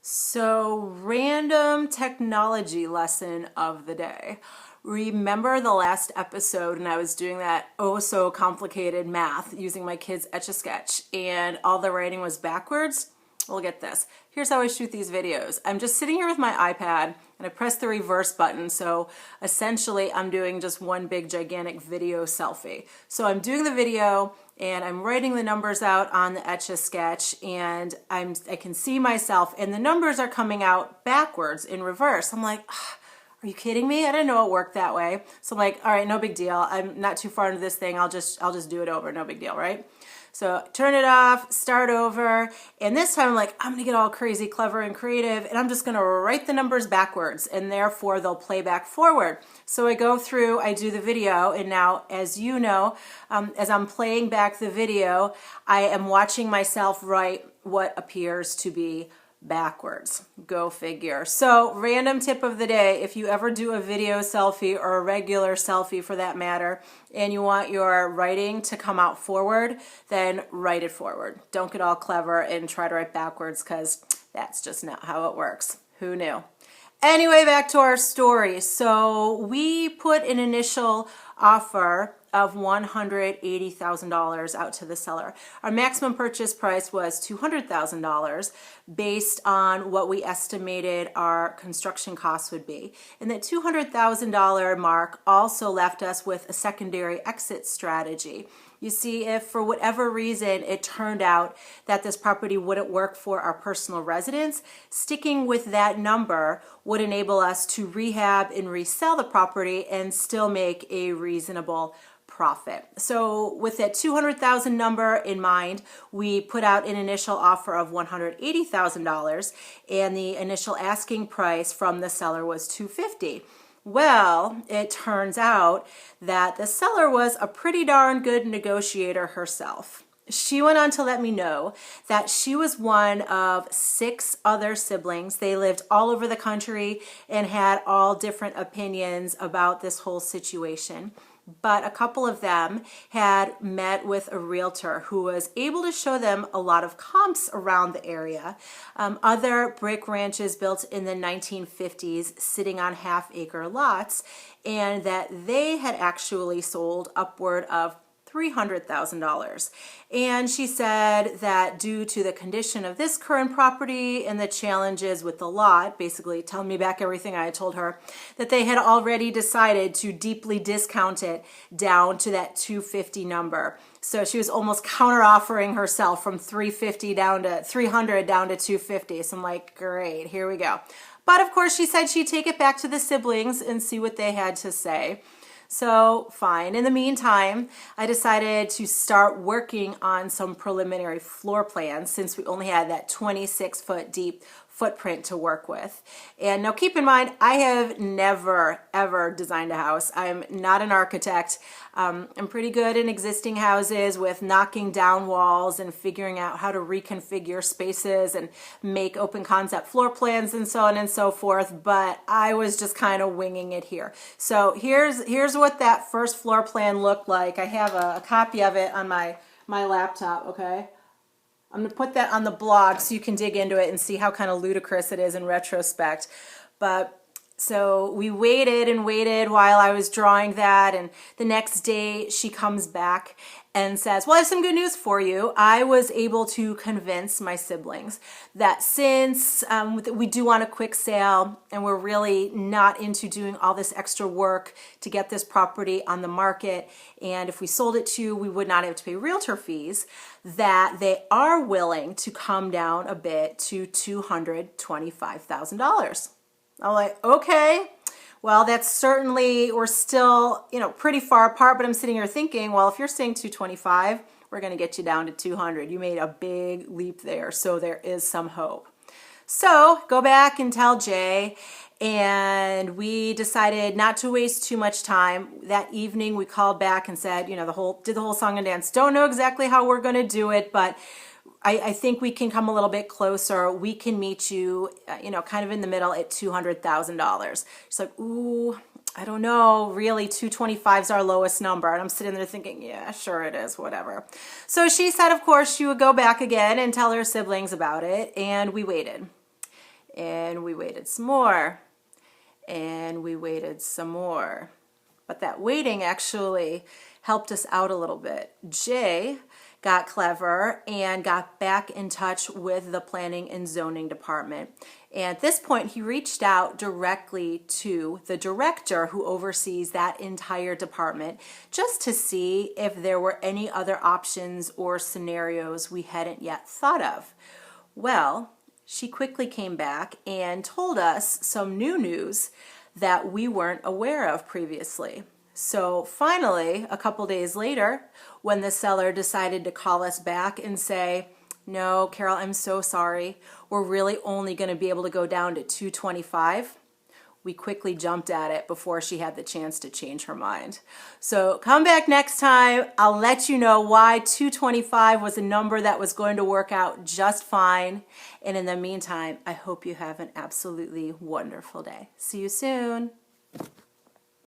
So, random technology lesson of the day. Remember the last episode and I was doing that oh so complicated math using my kids' Etch-a-Sketch and all the writing was backwards? Well, get this. Here's how I shoot these videos. I'm just sitting here with my iPad and I press the reverse button. So essentially I'm doing just one big gigantic video selfie. So I'm doing the video and I'm writing the numbers out on the Etch-a-Sketch and I can see myself and the numbers are coming out backwards in reverse. I'm like, are you kidding me? I didn't know it worked that way. So I'm like, all right, no big deal. I'm not too far into this thing. I'll just do it over. No big deal, right? So turn it off, start over, and this time I'm like, I'm gonna get all crazy, clever, and creative, and I'm just gonna write the numbers backwards, and therefore they'll play back forward. So I go through, I do the video, and now, as you know, as I'm playing back the video, I am watching myself write what appears to be backwards. Go figure. So, random tip of the day, if you ever do a video selfie or a regular selfie for that matter, and you want your writing to come out forward, then write it forward. Don't get all clever and try to write backwards because that's just not how it works. Who knew? Anyway, back to our story. So we put an initial offer of $180,000 out to the seller. Our maximum purchase price was $200,000 based on what we estimated our construction costs would be. And that $200,000 mark also left us with a secondary exit strategy. You see, if for whatever reason it turned out that this property wouldn't work for our personal residence, sticking with that number would enable us to rehab and resell the property and still make a reasonable profit. So with that 200,000 number in mind, we put out an initial offer of $180,000 and the initial asking price from the seller was $250,000. Well, it turns out that the seller was a pretty darn good negotiator herself. She went on to let me know that she was one of 6 other siblings. They lived all over the country and had all different opinions about this whole situation. But a couple of them had met with a realtor who was able to show them a lot of comps around the area. Other brick ranches built in the 1950s sitting on half-acre lots, and that they had actually sold upward of $300,000. And she said that due to the condition of this current property and the challenges with the lot, basically telling me back everything I had told her, that they had already decided to deeply discount it down to that $250,000 number. So she was almost counter offering herself from $350,000 down to $300,000 down to $250,000. So I'm like, great, here we go. But of course she said she'd take it back to the siblings and see what they had to say. So fine. In the meantime, I decided to start working on some preliminary floor plans since we only had that 26-foot deep footprint to work with. And now keep in mind, I have never, ever designed a house. I'm not an architect. I'm pretty good in existing houses with knocking down walls and figuring out how to reconfigure spaces and make open concept floor plans and so on and so forth. But I was just kind of winging it here. So here's what that first floor plan looked like. I have a copy of it on my laptop, okay? I'm going to put that on the blog so you can dig into it and see how kind of ludicrous it is in retrospect. But so we waited and waited while I was drawing that, and the next day she comes back and says, well, I have some good news for you. I was able to convince my siblings that since we do want a quick sale and we're really not into doing all this extra work to get this property on the market, and if we sold it to you, we would not have to pay realtor fees, that they are willing to come down a bit to $225,000. I'm like, okay. Well, that's certainly, we're still, pretty far apart, but I'm sitting here thinking, well, if you're saying 225, we're going to get you down to 200. You made a big leap there, so there is some hope. So go back and tell Jay, and we decided not to waste too much time. That evening, we called back and said, did the whole song and dance. Don't know exactly how we're going to do it, but I think we can come a little bit closer. We can meet you, kind of in the middle at $200,000. She's like, ooh, I don't know, really, 225 is our lowest number. And I'm sitting there thinking, yeah, sure it is, whatever. So she said, of course, she would go back again and tell her siblings about it, and we waited. And we waited some more. And we waited some more. But that waiting actually helped us out a little bit. Jay got clever and got back in touch with the planning and zoning department. And at this point, he reached out directly to the director who oversees that entire department just to see if there were any other options or scenarios we hadn't yet thought of. Well, she quickly came back and told us some new news that we weren't aware of previously. So finally, a couple days later, when the seller decided to call us back and say, "No, Carol, I'm so sorry. We're really only going to be able to go down to 225. We quickly jumped at it before she had the chance to change her mind. So come back next time. I'll let you know why 225 was a number that was going to work out just fine. And in the meantime, I hope you have an absolutely wonderful day. See you soon.